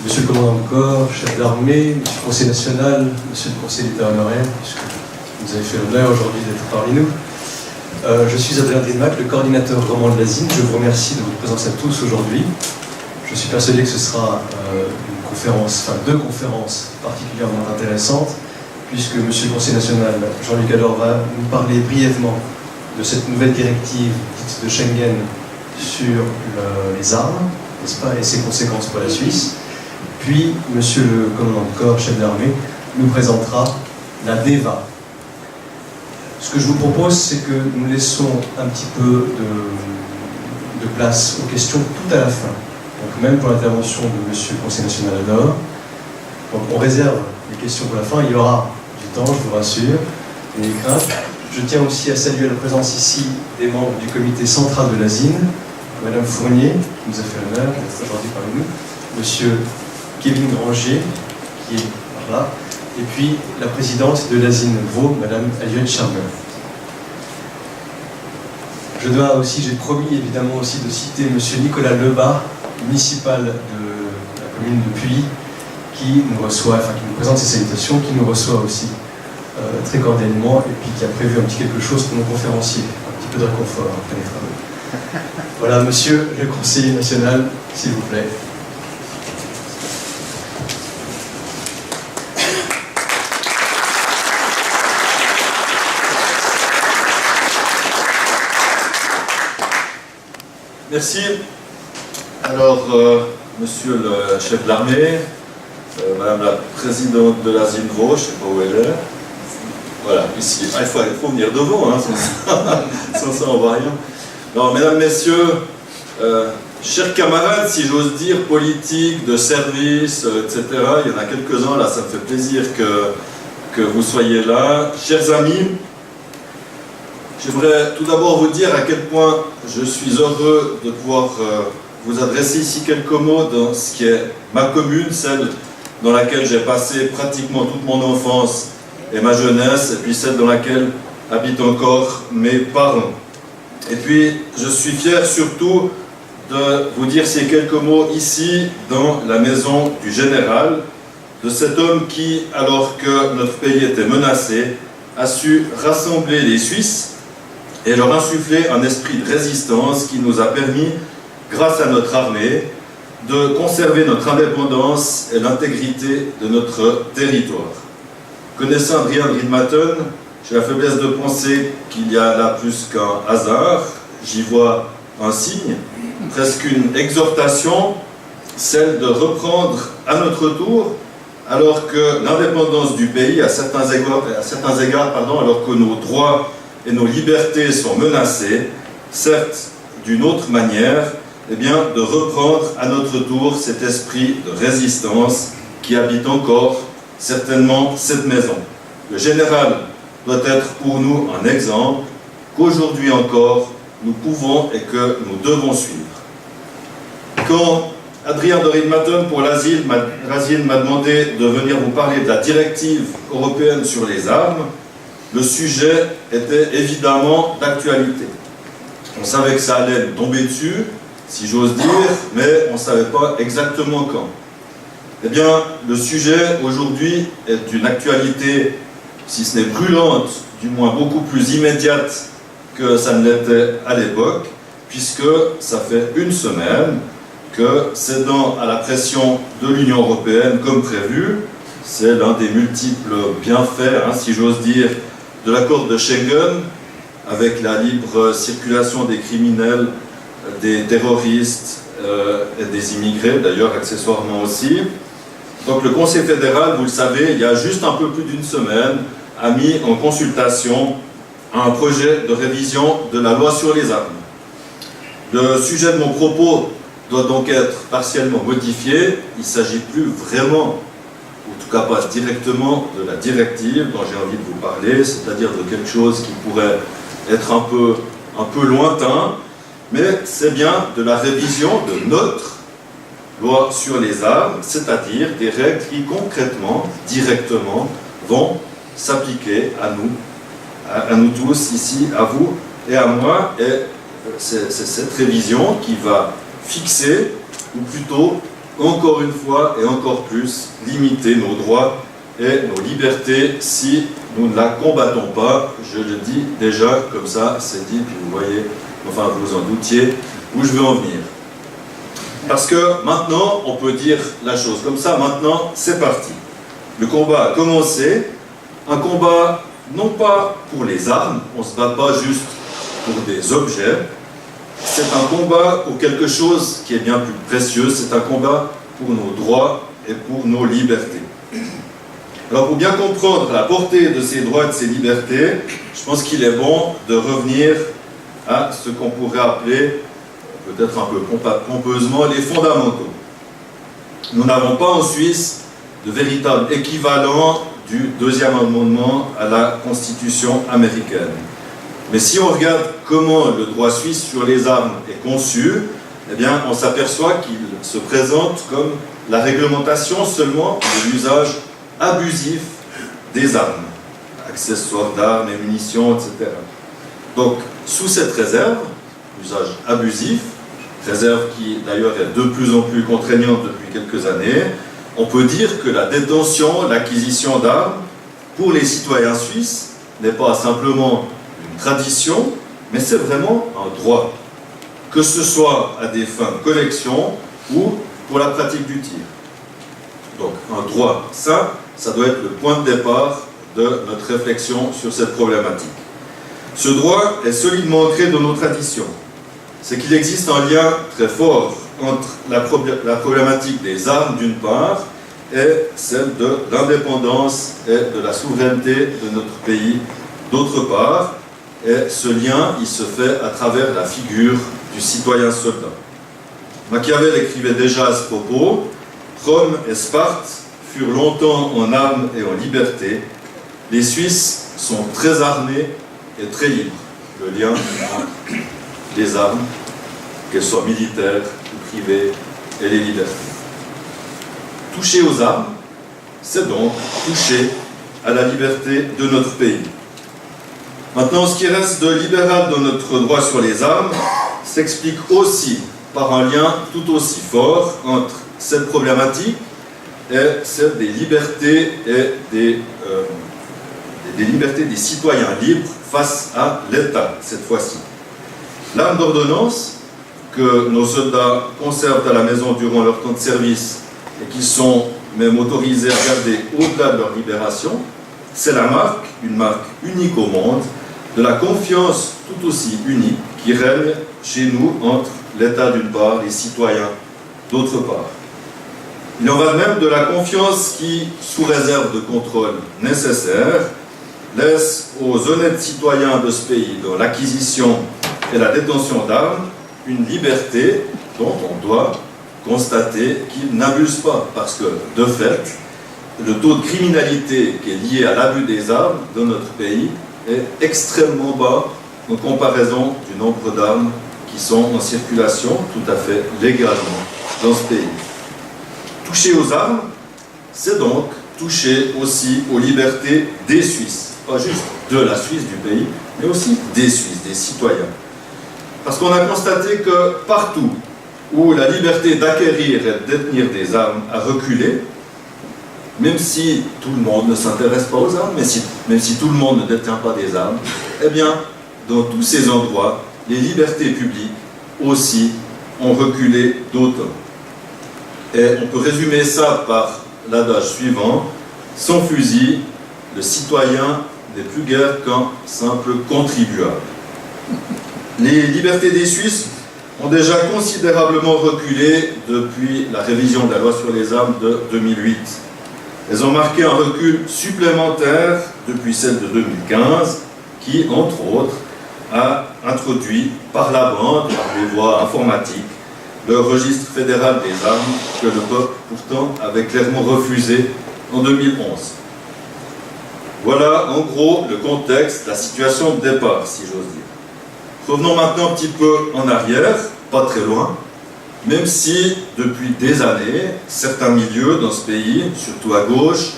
Monsieur le commandant de corps, chef d'armée, monsieur le conseil national, monsieur le conseiller d'État honoraire, puisque vous avez fait l'honneur aujourd'hui d'être parmi nous. Je suis Adrien Driedemack, le coordinateur roman de l'ASIN. Je vous remercie de votre présence à tous aujourd'hui. Je suis persuadé que ce sera une conférence, enfin deux conférences particulièrement intéressantes, puisque monsieur le conseiller national, Jean-Luc Ador, va nous parler brièvement de cette nouvelle directive dite de Schengen sur les armes, n'est-ce pas, et ses conséquences pour la Suisse. Puis, monsieur le commandant de corps, chef d'armée, nous présentera la DEVA. Ce que je vous propose, c'est que nous laissons un petit peu de place aux questions tout à la fin. Donc, même pour l'intervention de monsieur le conseiller national Ador. Donc, on réserve les questions pour la fin. Il y aura du temps, je vous rassure, et des craintes. Je tiens aussi à saluer la présence ici des membres du comité central de l'ASIN, madame Fournier, qui nous a fait l'honneur d'être aujourd'hui parmi nous, monsieur Kevin Granger, qui est par là, et puis la présidente de l'ASIN Vaud, madame Aliette Charmer. Je dois aussi, j'ai promis évidemment aussi de citer monsieur Nicolas Lebas, municipal de la commune de Puy, qui nous reçoit, enfin qui nous présente ses salutations, qui nous reçoit aussi très cordialement, et puis qui a prévu un petit quelque chose pour nos conférenciers, un petit peu de réconfort après les travaux. Voilà, monsieur le conseiller national, s'il vous plaît. Merci. Alors, monsieur le chef de l'armée, madame la présidente de l'ASIN Vaud, je ne sais pas où elle est. Voilà, ici. Ah, il faut venir devant, hein, sans ça on voit rien. Alors, mesdames, messieurs, chers camarades, si j'ose dire, politiques, de service, etc., il y en a quelques-uns, là, ça me fait plaisir que vous soyez là. Chers amis, j'aimerais tout d'abord vous dire à quel point je suis heureux de pouvoir vous adresser ici quelques mots dans ce qui est ma commune, celle dans laquelle j'ai passé pratiquement toute mon enfance et ma jeunesse, et puis celle dans laquelle habitent encore mes parents. Et puis, je suis fier surtout de vous dire ces quelques mots ici, dans la maison du général, de cet homme qui, alors que notre pays était menacé, a su rassembler les Suisses et leur insuffler un esprit de résistance qui nous a permis, grâce à notre armée, de conserver notre indépendance et l'intégrité de notre territoire. Connaissant Adrien Driedemack, j'ai la faiblesse de penser qu'il y a là plus qu'un hasard. J'y vois un signe, presque une exhortation, celle de reprendre à notre tour, alors que l'indépendance du pays, à certains égards, alors que nos droits et nos libertés sont menacées, certes d'une autre manière, eh bien, de reprendre à notre tour cet esprit de résistance qui habite encore certainement cette maison. Le général doit être pour nous un exemple qu'aujourd'hui encore nous pouvons et que nous devons suivre. Quand Adrien Driedemack pour l'ASIN m'a demandé de venir vous parler de la directive européenne sur les armes, le sujet était évidemment d'actualité. On savait que ça allait nous tomber dessus, si j'ose dire, mais on ne savait pas exactement quand. Eh bien, le sujet aujourd'hui est d'une actualité, si ce n'est brûlante, du moins beaucoup plus immédiate que ça ne l'était à l'époque, puisque ça fait une semaine que, cédant à la pression de l'Union européenne comme prévu, c'est l'un des multiples bienfaits, si j'ose dire, de l'accord de Schengen, avec la libre circulation des criminels, des terroristes et des immigrés, d'ailleurs accessoirement aussi. Donc le Conseil fédéral, vous le savez, il y a juste un peu plus d'une semaine, a mis en consultation un projet de révision de la loi sur les armes. Le sujet de mon propos doit donc être partiellement modifié. Il ne s'agit plus vraiment, en tout cas pas directement, de la directive dont j'ai envie de vous parler, c'est-à-dire de quelque chose qui pourrait être un peu lointain, mais c'est bien de la révision de notre loi sur les armes, c'est-à-dire des règles qui concrètement, directement, vont s'appliquer à nous tous ici, à vous et à moi. Et c'est cette révision qui va fixer, ou plutôt encore une fois et encore plus, limiter nos droits et nos libertés si nous ne la combattons pas. Je le dis déjà, comme ça, c'est dit, puis vous voyez, enfin vous en doutiez, où je veux en venir. Parce que maintenant, on peut dire la chose comme ça, maintenant, c'est parti. Le combat a commencé, un combat non pas pour les armes, on ne se bat pas juste pour des objets, c'est un combat pour quelque chose qui est bien plus précieux, c'est un combat pour nos droits et pour nos libertés. Alors pour bien comprendre la portée de ces droits et de ces libertés, je pense qu'il est bon de revenir à ce qu'on pourrait appeler, peut-être un peu pompeusement, les fondamentaux. Nous n'avons pas en Suisse de véritable équivalent du deuxième amendement à la Constitution américaine. Mais si on regarde comment le droit suisse sur les armes est conçu, eh bien, on s'aperçoit qu'il se présente comme la réglementation seulement de l'usage abusif des armes, accessoires d'armes et munitions, etc. Donc, sous cette réserve, l'usage abusif, réserve qui d'ailleurs est de plus en plus contraignante depuis quelques années, on peut dire que la détention, l'acquisition d'armes, pour les citoyens suisses, n'est pas simplement une tradition, mais c'est vraiment un droit, que ce soit à des fins de collection ou pour la pratique du tir. Donc un droit, ça doit être le point de départ de notre réflexion sur cette problématique. Ce droit est solidement ancré dans nos traditions. C'est qu'il existe un lien très fort entre la problématique des armes d'une part et celle de l'indépendance et de la souveraineté de notre pays d'autre part. Et ce lien, il se fait à travers la figure du citoyen soldat. Machiavel écrivait déjà à ce propos: Rome et Sparte furent longtemps en armes et en liberté. Les Suisses sont très armés et très libres. Le lien entre les armes, qu'elles soient militaires ou privées, et les libertés. Toucher aux armes, c'est donc toucher à la liberté de notre pays. Maintenant, ce qui reste de libéral dans notre droit sur les armes s'explique aussi par un lien tout aussi fort entre cette problématique et celle des libertés et des libertés des citoyens libres face à l'État, cette fois-ci. L'arme d'ordonnance que nos soldats conservent à la maison durant leur temps de service et qui sont même autorisés à garder au-delà de leur libération, c'est la marque, une marque unique au monde, de la confiance tout aussi unique qui règne chez nous entre l'État d'une part et les citoyens d'autre part. Il en va de même de la confiance qui, sous réserve de contrôle nécessaire, laisse aux honnêtes citoyens de ce pays, dans l'acquisition et la détention d'armes, une liberté dont on doit constater qu'ils n'abusent pas, parce que, de fait, le taux de criminalité qui est lié à l'abus des armes dans notre pays est extrêmement bas en comparaison du nombre d'armes qui sont en circulation tout à fait légalement dans ce pays. Toucher aux armes, c'est donc toucher aussi aux libertés des Suisses, pas juste de la Suisse, du pays, mais aussi des Suisses, des citoyens. Parce qu'on a constaté que partout où la liberté d'acquérir et de détenir des armes a reculé, même si tout le monde ne s'intéresse pas aux armes, même si tout le monde ne détient pas des armes, eh bien, dans tous ces endroits, les libertés publiques aussi ont reculé d'autant. Et on peut résumer ça par l'adage suivant: sans fusil, le citoyen n'est plus guère qu'un simple contribuable. Les libertés des Suisses ont déjà considérablement reculé depuis la révision de la loi sur les armes de 2008. Elles ont marqué un recul supplémentaire depuis celle de 2015, qui, entre autres, a introduit par la bande, par les voies informatiques, le registre fédéral des armes que le peuple pourtant avait clairement refusé en 2011. Voilà en gros le contexte, la situation de départ, si j'ose dire. Revenons maintenant un petit peu en arrière, pas très loin, même si depuis des années, certains milieux dans ce pays, surtout à gauche,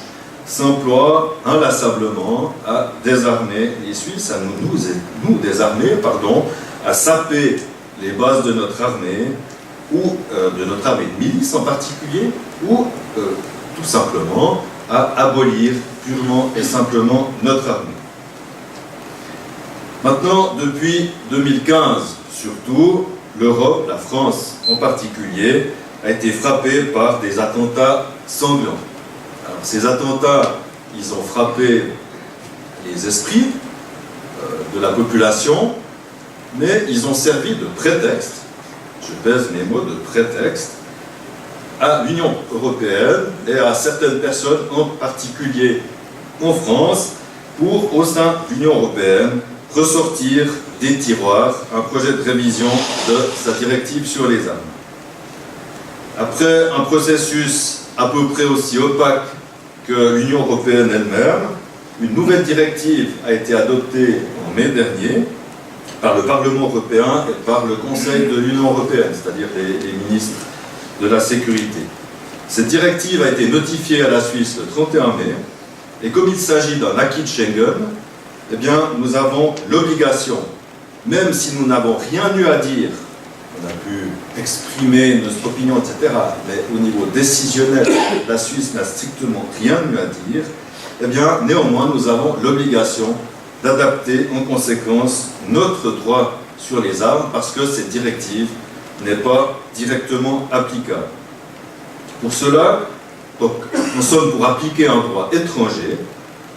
s'emploient inlassablement à désarmer les Suisses, à nous désarmer, à saper les bases de notre armée, ou de notre armée de milice en particulier, ou tout simplement à abolir purement et simplement notre armée. Maintenant, depuis 2015, surtout, l'Europe, la France en particulier, a été frappée par des attentats sanglants. Alors, ces attentats, ils ont frappé les esprits de la population, mais ils ont servi de prétexte, je pèse mes mots, de prétexte, à l'Union européenne et à certaines personnes, en particulier en France, pour, au sein de l'Union européenne, ressortir des tiroirs un projet de révision de sa directive sur les armes. Après un processus à peu près aussi opaque que l'Union européenne elle-même, une nouvelle directive a été adoptée en mai dernier par le Parlement européen et par le Conseil de l'Union européenne, c'est-à-dire les ministres de la sécurité. Cette directive a été notifiée à la Suisse le 31 mai, et comme il s'agit d'un acquis de Schengen, eh bien, nous avons l'obligation, même si nous n'avons rien eu à dire, on a pu exprimer notre opinion, etc., mais au niveau décisionnel, la Suisse n'a strictement rien eu à dire, eh bien, néanmoins, nous avons l'obligation d'adapter en conséquence notre droit sur les armes, parce que cette directive n'est pas directement applicable. Pour cela, donc, en somme, pour appliquer un droit étranger,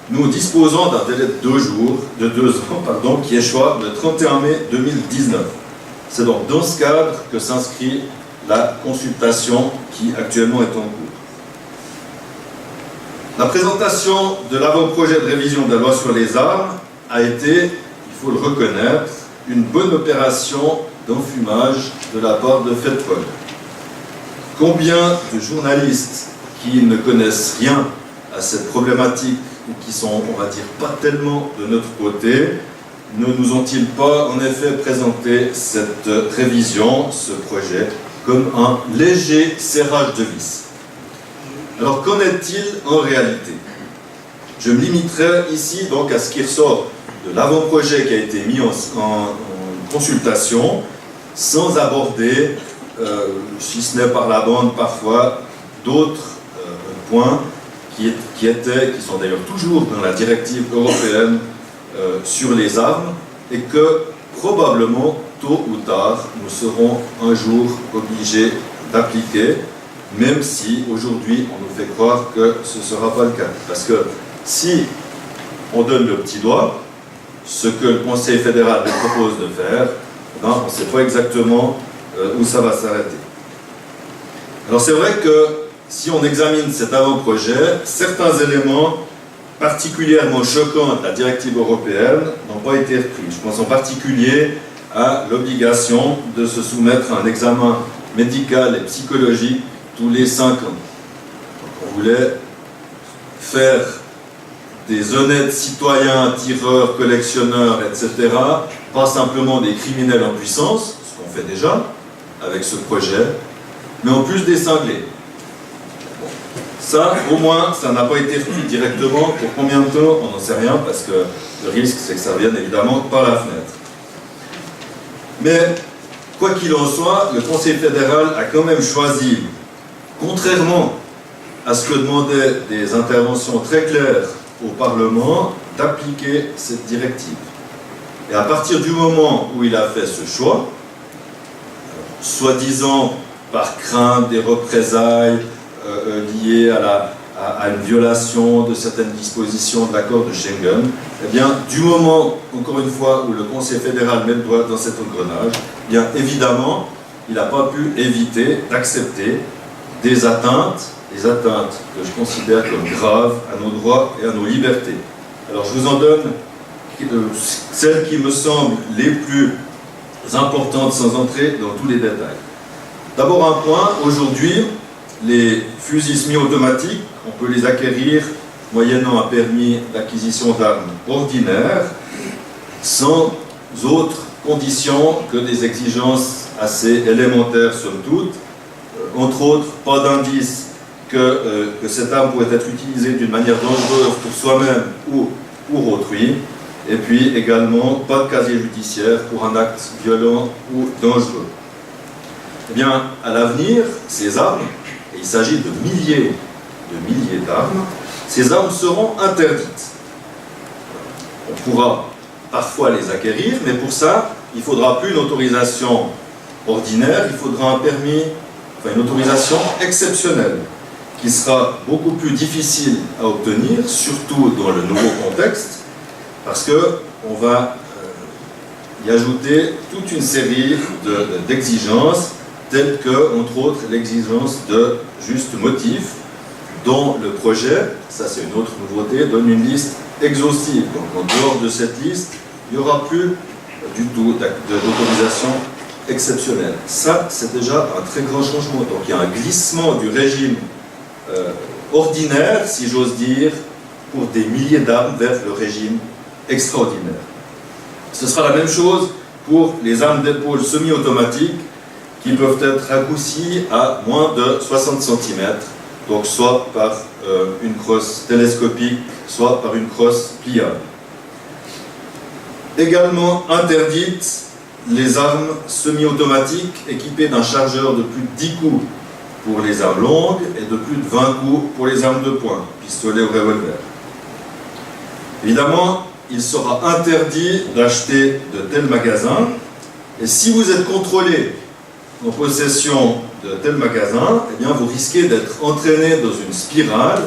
nous disposons d'un délai de 2 ans, qui échoit le 31 mai 2019. C'est donc dans ce cadre que s'inscrit la consultation qui actuellement est en cours. La présentation de l'avant-projet de révision de la loi sur les armes a été, il faut le reconnaître, une bonne opération d'enfumage de la part de FedPol. Combien de journalistes qui ne connaissent rien à cette problématique ou qui sont, on va dire, pas tellement de notre côté, ne nous ont-ils pas en effet présenté cette révision, ce projet, comme un léger serrage de vis? Alors qu'en est-il en réalité? Je me limiterai ici donc à ce qui ressort de l'avant-projet qui a été mis en consultation, sans aborder, si ce n'est par la bande parfois, d'autres points qui sont d'ailleurs toujours dans la directive européenne sur les armes, et que probablement, tôt ou tard, nous serons un jour obligés d'appliquer, même si aujourd'hui on nous fait croire que ce ne sera pas le cas. Parce que si on donne le petit doigt, ce que le Conseil fédéral nous propose de faire, on ne sait pas exactement où ça va s'arrêter. Alors c'est vrai que si on examine cet avant-projet, certains éléments particulièrement choquants de la directive européenne n'ont pas été repris. Je pense en particulier à l'obligation de se soumettre à un examen médical et psychologique tous les 5 ans. Donc on voulait faire des honnêtes citoyens, tireurs, collectionneurs, etc., pas simplement des criminels en puissance, ce qu'on fait déjà avec ce projet, mais en plus des cinglés. Ça, au moins, ça n'a pas été repris directement. Pour combien de temps, on n'en sait rien, parce que le risque, c'est que ça vienne évidemment par la fenêtre. Mais, quoi qu'il en soit, le Conseil fédéral a quand même choisi, contrairement à ce que demandaient des interventions très claires au Parlement, d'appliquer cette directive. Et à partir du moment où il a fait ce choix, soi-disant par crainte des représailles liées à une violation de certaines dispositions de l'accord de Schengen, eh bien, du moment, encore une fois, où le Conseil fédéral met le doigt dans cet engrenage, eh bien, évidemment, il n'a pas pu éviter d'accepter des atteintes que je considère comme graves à nos droits et à nos libertés. Alors, je vous en donne celles qui me semblent les plus importantes sans entrer dans tous les détails. D'abord un point, aujourd'hui, les fusils semi-automatiques, on peut les acquérir moyennant un permis d'acquisition d'armes ordinaires, sans autres conditions que des exigences assez élémentaires somme toute, entre autres, pas d'indice que cette arme pourrait être utilisée d'une manière dangereuse pour soi-même ou pour autrui, et puis également pas de casier judiciaire pour un acte violent ou dangereux. Eh bien, à l'avenir, ces armes, et il s'agit de milliers d'armes, ces armes seront interdites. On pourra parfois les acquérir, mais pour ça, il ne faudra plus une autorisation ordinaire, il faudra un permis, enfin une autorisation exceptionnelle, qui sera beaucoup plus difficile à obtenir, surtout dans le nouveau contexte, parce qu'on va y ajouter toute une série d'exigences, telles que, entre autres, l'exigence de juste motif, dont le projet, ça c'est une autre nouveauté, donne une liste exhaustive. Donc en dehors de cette liste, il n'y aura plus du tout d'autorisation exceptionnelle. Ça, c'est déjà un très grand changement. Donc il y a un glissement du régime ordinaire, si j'ose dire, pour des milliers d'armes vers le régime extraordinaire. Ce sera la même chose pour les armes d'épaule semi-automatiques qui peuvent être raccourcies à moins de 60 cm, donc soit par une crosse télescopique, soit par une crosse pliable. Également interdites les armes semi-automatiques équipées d'un chargeur de plus de 10 coups pour les armes longues et de plus de 20 coups pour les armes de poing, pistolet ou revolver. Évidemment, il sera interdit d'acheter de tels magasins, et si vous êtes contrôlé en possession de tels magasins, eh bien vous risquez d'être entraîné dans une spirale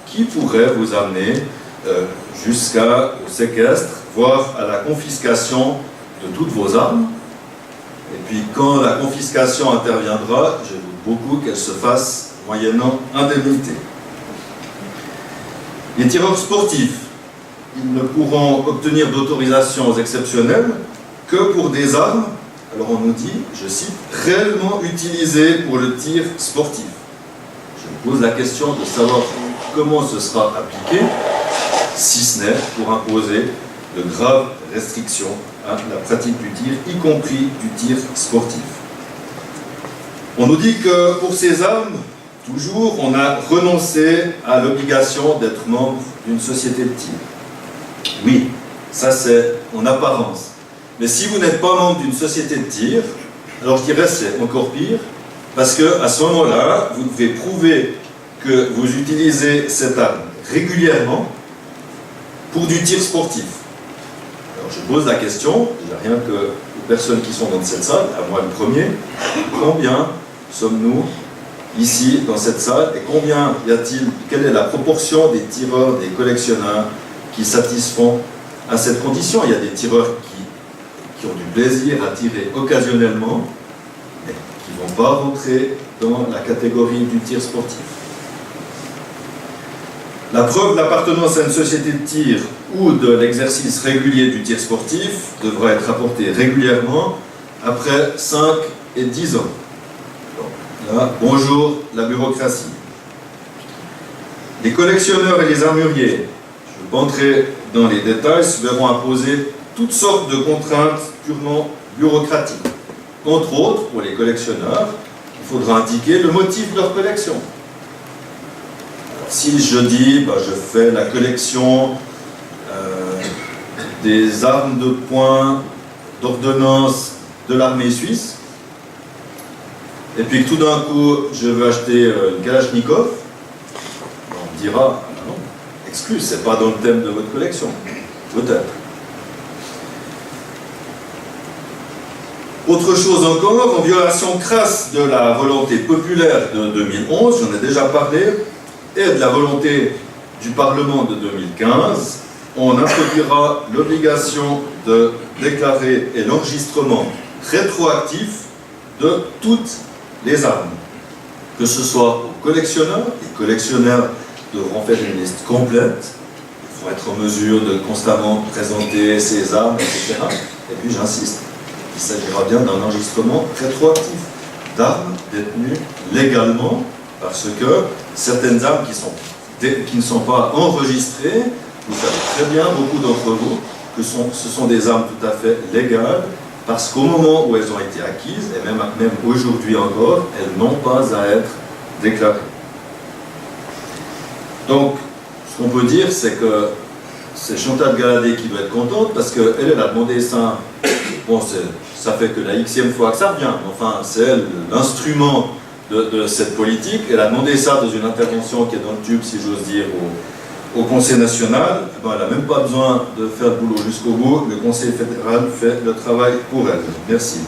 qui pourrait vous amener jusqu'au séquestre, voire à la confiscation de toutes vos armes. Et puis quand la confiscation interviendra, je doute beaucoup qu'elle se fasse moyennant indemnité. Les tireurs sportifs, ils ne pourront obtenir d'autorisations exceptionnelles que pour des armes, alors on nous dit, je cite, réellement utilisées pour le tir sportif. Je me pose la question de savoir comment ce sera appliqué, si ce n'est pour imposer de graves restrictions à la pratique du tir, y compris du tir sportif. On nous dit que pour ces armes, toujours, on a renoncé à l'obligation d'être membre d'une société de tir. Oui, ça c'est en apparence. Mais si vous n'êtes pas membre d'une société de tir, alors je dirais c'est encore pire, parce qu'à ce moment-là, vous devez prouver que vous utilisez cette arme régulièrement pour du tir sportif. Alors je pose la question, déjà rien que aux personnes qui sont dans cette salle, à moi le premier, combien sommes-nous ici dans cette salle et combien y a-t-il, quelle est la proportion des tireurs, des collectionneurs qui satisfont à cette condition? Il y a des tireurs qui ont du plaisir à tirer occasionnellement, mais qui ne vont pas rentrer dans la catégorie du tir sportif. La preuve d'appartenance à une société de tir ou de l'exercice régulier du tir sportif devra être apportée régulièrement après 5 et 10 ans. Donc, là, bonjour la bureaucratie. Les collectionneurs et les armuriers, je ne vais pas entrer dans les détails, se verront imposer toutes sortes de contraintes purement bureaucratiques. Entre autres, pour les collectionneurs, il faudra indiquer le motif de leur collection. Alors, si je dis, je fais la collection des armes de poing d'ordonnance de l'armée suisse, et puis que tout d'un coup, je veux acheter une Kalachnikov, on me dira, ah non, excuse, c'est pas dans le thème de votre collection. Peut-être. Autre chose encore, en violation crasse de la volonté populaire de 2011, j'en ai déjà parlé, et de la volonté du Parlement de 2015, on introduira l'obligation de déclarer et l'enregistrement rétroactif de toutes les armes. Que ce soit aux collectionneurs, les collectionneurs devront faire une liste complète, il faut être en mesure de constamment présenter ces armes, etc. Et puis j'insiste, il s'agira bien d'un enregistrement rétroactif d'armes détenues légalement, parce que certaines armes qui ne sont pas enregistrées, vous savez très bien, beaucoup d'entre vous, que ce sont des armes tout à fait légales, parce qu'au moment où elles ont été acquises, et même aujourd'hui encore, elles n'ont pas à être déclarées. Donc, ce qu'on peut dire, c'est que c'est Chantal Galadé qui doit être contente, parce qu'elle a demandé ça. Bon, c'est ça fait que la xème fois que ça revient. Enfin, c'est l'instrument de cette politique. Elle a demandé ça dans une intervention qui est dans le tube, si j'ose dire, au Conseil national. Eh ben, elle n'a même pas besoin de faire le boulot jusqu'au bout. Le Conseil fédéral fait le travail pour elle. Merci.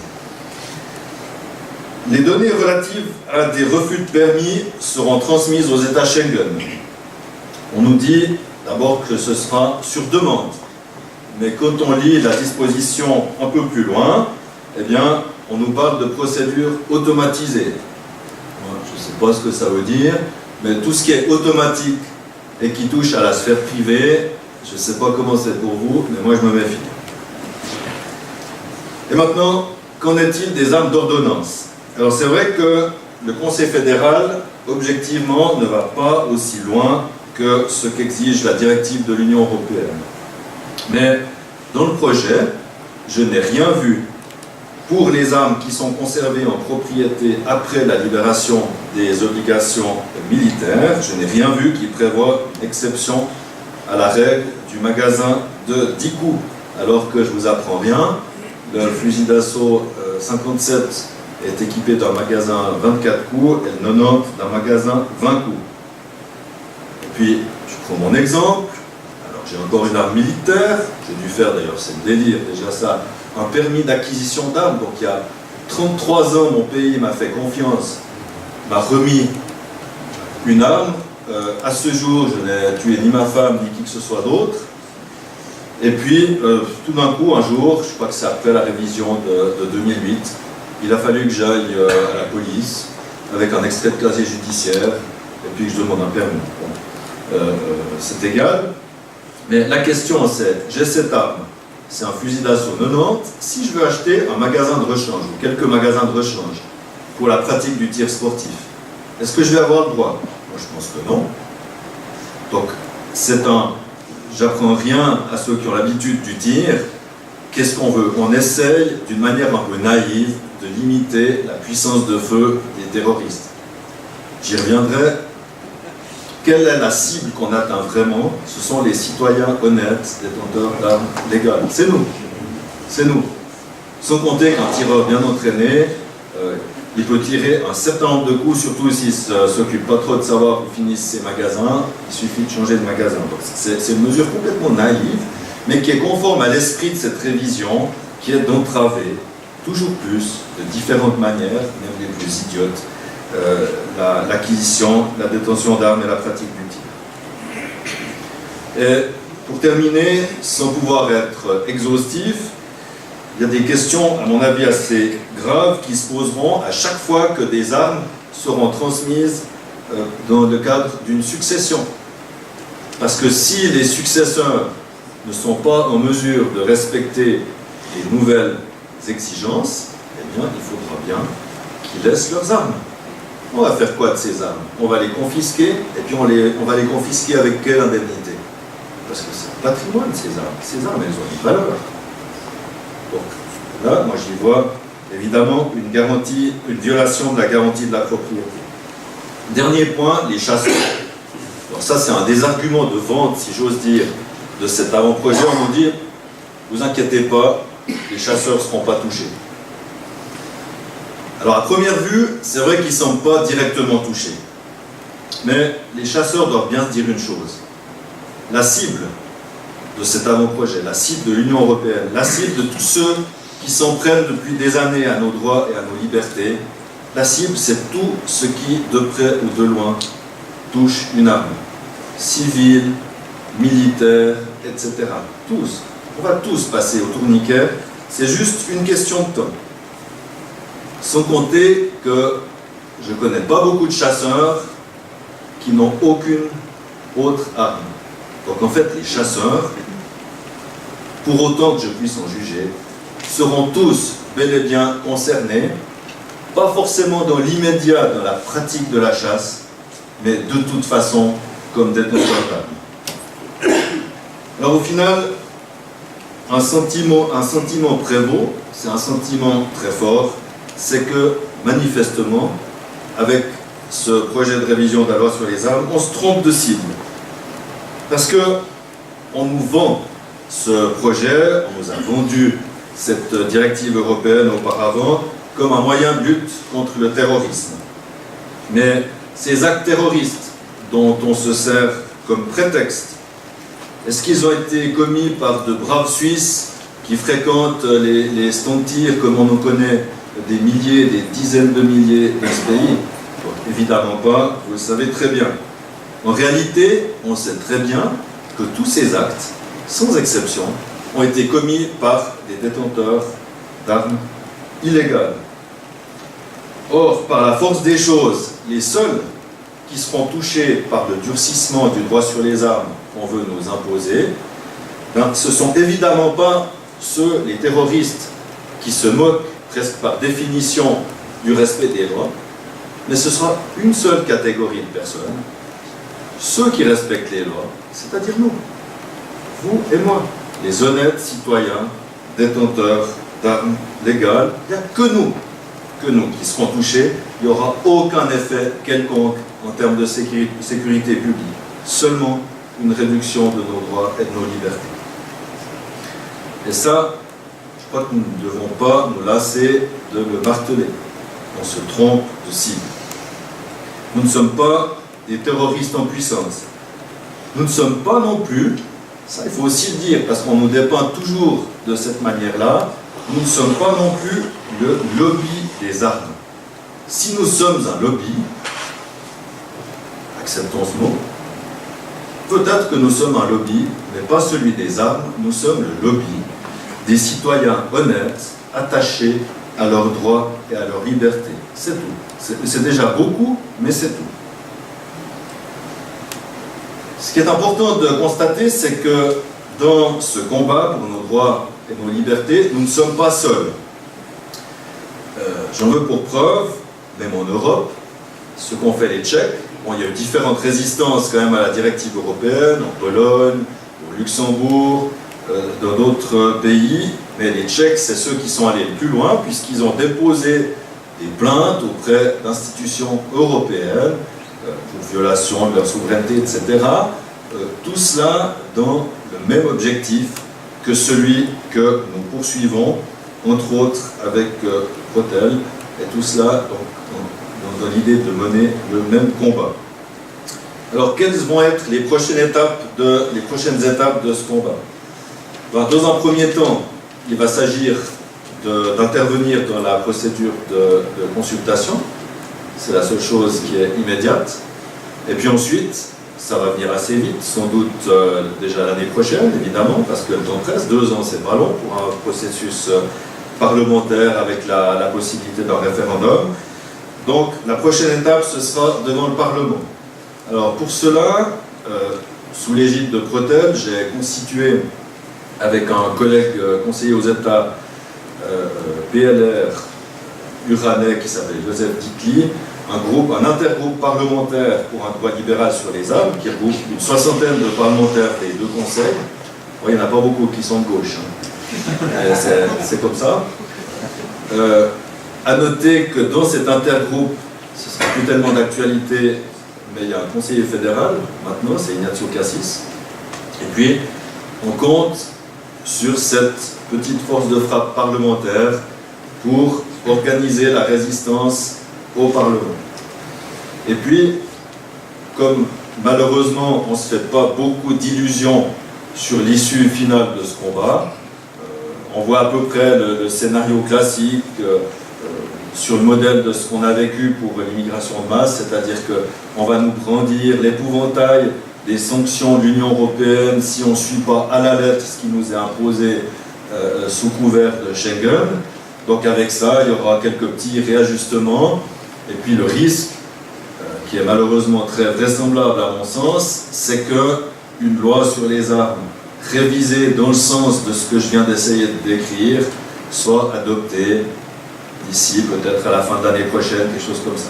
Les données relatives à des refus de permis seront transmises aux États Schengen. On nous dit d'abord que ce sera sur demande. Mais quand on lit la disposition un peu plus loin, eh bien, on nous parle de procédure automatisée. Je ne sais pas ce que ça veut dire, mais tout ce qui est automatique et qui touche à la sphère privée, je ne sais pas comment c'est pour vous, mais moi je me méfie. Et maintenant, qu'en est-il des armes d'ordonnance? Alors c'est vrai que le Conseil fédéral, objectivement, ne va pas aussi loin que ce qu'exige la directive de l'Union européenne. Mais dans le projet, je n'ai rien vu pour les armes qui sont conservées en propriété après la libération des obligations militaires. Je n'ai rien vu qui prévoit une exception à la règle du magasin de 10 coups. Alors que je vous apprends rien, le fusil d'assaut 57 est équipé d'un magasin 24 coups et le 90 d'un magasin 20 coups. Et puis, je prends mon exemple. Alors, j'ai encore une arme militaire. J'ai dû faire, d'ailleurs, c'est le délire, déjà ça, un permis d'acquisition d'armes. Donc, il y a 33 ans, mon pays m'a fait confiance, m'a remis une arme. À ce jour, je n'ai tué ni ma femme, ni qui que ce soit d'autre. Et puis, tout d'un coup, un jour, je crois que c'est après la révision de 2008, il a fallu que j'aille à la police avec un extrait de casier judiciaire et puis que je demande un permis. Bon. C'est égal. Mais la question c'est, j'ai cette arme, c'est un fusil d'assaut 90, si je veux acheter un magasin de rechange ou quelques magasins de rechange pour la pratique du tir sportif, est-ce que je vais avoir le droit? Moi je pense que non. Donc j'apprends rien à ceux qui ont l'habitude du tir. Qu'est-ce qu'on veut? On essaye d'une manière un peu naïve de limiter la puissance de feu des terroristes. J'y reviendrai. Quelle est la cible qu'on atteint vraiment? Ce sont les citoyens honnêtes, détenteurs d'armes légales. C'est nous. C'est nous. Sans compter qu'un tireur bien entraîné, il peut tirer un certain nombre de coups, surtout s'il ne s'occupe pas trop de savoir où finissent ses magasins. Il suffit de changer de magasin. C'est une mesure complètement naïve, mais qui est conforme à l'esprit de cette révision, qui est d'entraver toujours plus, de différentes manières, même les plus idiotes, l'acquisition, la détention d'armes et la pratique du tir. Et pour terminer, sans pouvoir être exhaustif, il y a des questions, à mon avis, assez graves qui se poseront à chaque fois que des armes seront transmises dans le cadre d'une succession. Parce que si les successeurs ne sont pas en mesure de respecter les nouvelles exigences, eh bien, il faudra bien qu'ils laissent leurs armes. On va faire quoi de ces armes? On va les confisquer, et puis on va les confisquer avec quelle indemnité? Parce que c'est le patrimoine, ces armes. Ces armes, elles ont une valeur. Donc là, moi j'y vois évidemment une violation de la garantie de la propriété. Dernier point, les chasseurs. Alors ça, c'est un des arguments de vente, si j'ose dire, de cet avant-projet. On nous dit, vous inquiétez pas, les chasseurs ne seront pas touchés. Alors à première vue, c'est vrai qu'ils ne semblent pas directement touchés. Mais les chasseurs doivent bien se dire une chose. La cible de cet avant-projet, la cible de l'Union européenne, la cible de tous ceux qui s'en prennent depuis des années à nos droits et à nos libertés, la cible, c'est tout ce qui, de près ou de loin, touche une arme. Civile, militaire, etc. Tous. On va tous passer au tourniquet. C'est juste une question de temps. Sans compter que je ne connais pas beaucoup de chasseurs qui n'ont aucune autre arme. Donc en fait, les chasseurs, pour autant que je puisse en juger, seront tous bel et bien concernés, pas forcément dans l'immédiat, dans la pratique de la chasse, mais de toute façon comme détenteurs d'armes. Alors au final, un sentiment prévaut, c'est un sentiment très fort, c'est que manifestement, avec ce projet de révision de la loi sur les armes, on se trompe de cible. Parce que on nous vend ce projet, on nous a vendu cette directive européenne auparavant comme un moyen de lutte contre le terrorisme. Mais ces actes terroristes dont on se sert comme prétexte, est-ce qu'ils ont été commis par de braves Suisses qui fréquentent les stands de tir comme on en connaît des milliers, des dizaines de milliers dans ce pays? Bon, évidemment pas, vous le savez très bien. En réalité, on sait très bien que tous ces actes, sans exception, ont été commis par des détenteurs d'armes illégales. Or, par la force des choses, les seuls qui seront touchés par le durcissement du droit sur les armes qu'on veut nous imposer, ce ne sont évidemment pas les terroristes qui se moquent presque par définition du respect des lois, mais ce sera une seule catégorie de personnes, ceux qui respectent les lois, c'est-à-dire nous, vous et moi, les honnêtes citoyens, détenteurs d'armes légales. Il n'y a que nous qui serons touchés. Il n'y aura aucun effet quelconque en termes de sécurité publique, seulement une réduction de nos droits et de nos libertés. Et ça, je crois que nous ne devons pas nous lasser de le marteler. On se trompe de cible. Nous ne sommes pas des terroristes en puissance. Nous ne sommes pas non plus, ça il faut aussi le dire, parce qu'on nous dépeint toujours de cette manière-là, nous ne sommes pas non plus le lobby des armes. Si nous sommes un lobby, acceptons ce mot, peut-être que nous sommes un lobby, mais pas celui des armes, nous sommes le lobby des citoyens honnêtes, attachés à leurs droits et à leur liberté. C'est tout. C'est déjà beaucoup, mais c'est tout. Ce qui est important de constater, c'est que dans ce combat pour nos droits et nos libertés, nous ne sommes pas seuls. J'en veux pour preuve, même en Europe, ce qu'ont fait les Tchèques. Bon, il y a eu différentes résistances quand même à la directive européenne, en Pologne, au Luxembourg, dans d'autres pays, mais les Tchèques, c'est ceux qui sont allés le plus loin, puisqu'ils ont déposé des plaintes auprès d'institutions européennes pour violation de leur souveraineté, etc. Tout cela dans le même objectif que celui que nous poursuivons, entre autres avec Protel, et tout cela dans l'idée de mener le même combat. Alors, quelles vont être les prochaines étapes de ce combat? Dans un premier temps, il va s'agir d'intervenir dans la procédure de consultation. C'est la seule chose qui est immédiate. Et puis ensuite, ça va venir assez vite, sans doute déjà l'année prochaine, évidemment, parce que le temps presse. 2 ans, c'est pas long pour un processus parlementaire avec la possibilité d'un référendum. Donc, la prochaine étape, ce sera devant le Parlement. Alors, pour cela, sous l'égide de Protel, j'ai constitué avec un collègue conseiller aux États PLR uranais qui s'appelle Joseph Dikli, un intergroupe parlementaire pour un droit libéral sur les armes qui regroupe une 60aine de parlementaires des 2 conseils. Bon, il n'y en a pas beaucoup qui sont de gauche, hein. C'est comme ça. À noter que dans cet intergroupe, ce ne sera plus tellement d'actualité, mais il y a un conseiller fédéral maintenant, c'est Ignacio Cassis. Et puis, on compte sur cette petite force de frappe parlementaire pour organiser la résistance au Parlement. Et puis, comme malheureusement on ne se fait pas beaucoup d'illusions sur l'issue finale de ce combat, on voit à peu près le scénario classique sur le modèle de ce qu'on a vécu pour l'immigration de masse, c'est-à-dire qu'on va nous brandir l'épouvantail des sanctions de l'Union européenne si on ne suit pas à la lettre ce qui nous est imposé sous couvert de Schengen. Donc avec ça, il y aura quelques petits réajustements. Et puis le risque, qui est malheureusement très vraisemblable à mon sens, c'est qu'une loi sur les armes révisée dans le sens de ce que je viens d'essayer de décrire soit adoptée d'ici peut-être à la fin de l'année prochaine, quelque chose comme ça.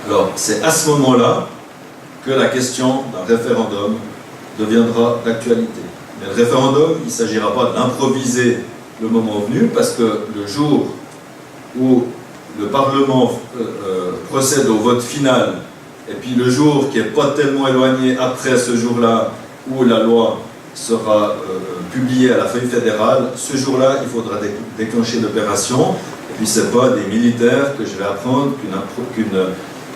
Alors c'est à ce moment-là que la question d'un référendum deviendra d'actualité. Mais le référendum, il ne s'agira pas de l'improviser le moment venu, parce que le jour où le Parlement procède au vote final, et puis le jour qui n'est pas tellement éloigné après ce jour-là, où la loi sera publié à la feuille fédérale. Ce jour-là, il faudra déclencher l'opération. Et puis, ce n'est pas des militaires que je vais apprendre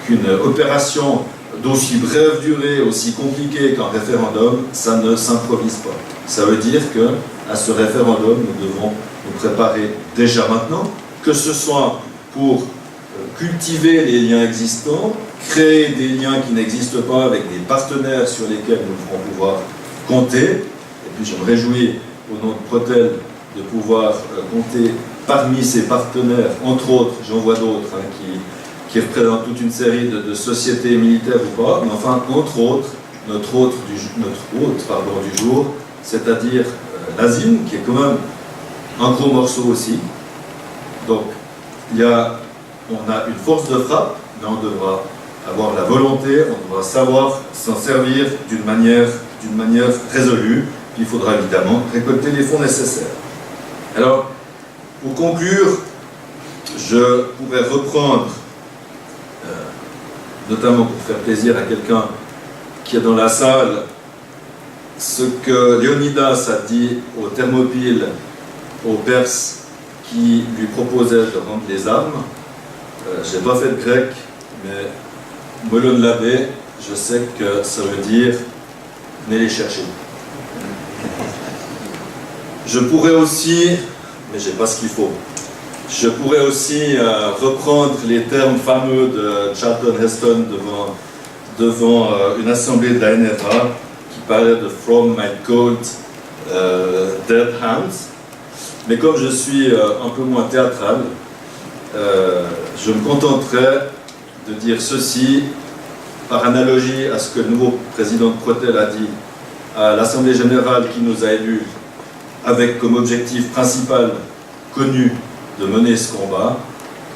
qu'une opération d'aussi brève durée, aussi compliquée qu'un référendum, ça ne s'improvise pas. Ça veut dire qu'à ce référendum, nous devons nous préparer déjà maintenant, que ce soit pour cultiver les liens existants, créer des liens qui n'existent pas avec des partenaires sur lesquels nous devons pouvoir compter. Et puis je me réjouis au nom de Protel de pouvoir compter parmi ces partenaires, entre autres, j'en vois d'autres qui représentent toute une série de sociétés militaires ou pas, mais enfin, entre autres, notre hôte du jour, c'est-à-dire l'Azim, qui est quand même un gros morceau aussi. Donc, on a une force de frappe, mais on devra avoir la volonté, on devra savoir s'en servir d'une manière résolue. Puis il faudra évidemment récolter les fonds nécessaires. Alors, pour conclure, je pourrais reprendre, notamment pour faire plaisir à quelqu'un qui est dans la salle, ce que Léonidas a dit aux Thermopyles, aux Perses, qui lui proposaient de rendre les armes. Je n'ai pas fait de grec, mais Molon l'abbé, je sais que ça veut dire « venez les chercher ». Je pourrais aussi, mais je n'ai pas ce qu'il faut, je pourrais aussi reprendre les termes fameux de Charlton Heston devant une assemblée de la NRA qui parlait de « From my cold dead hands ». Mais comme je suis un peu moins théâtral, je me contenterai de dire ceci par analogie à ce que le nouveau président de Protel a dit à l'Assemblée générale qui nous a élus, avec comme objectif principal connu de mener ce combat.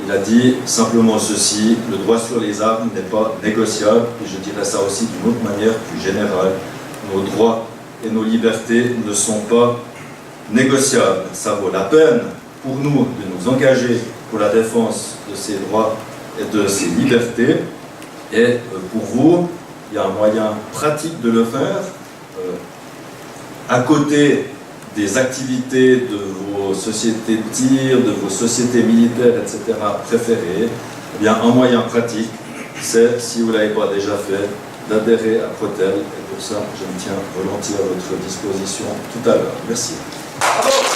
Il a dit simplement ceci: le droit sur les armes n'est pas négociable, et je dirais ça aussi d'une autre manière plus générale, nos droits et nos libertés ne sont pas négociables. Ça vaut la peine pour nous de nous engager pour la défense de ces droits et de ces libertés, et pour vous, il y a un moyen pratique de le faire, à côté des activités de vos sociétés de tir, de vos sociétés militaires, etc. préférées. Eh bien, un moyen pratique, c'est, si vous ne l'avez pas déjà fait, d'adhérer à Protel, et pour ça, je me tiens volontiers à votre disposition tout à l'heure. Merci. Bravo.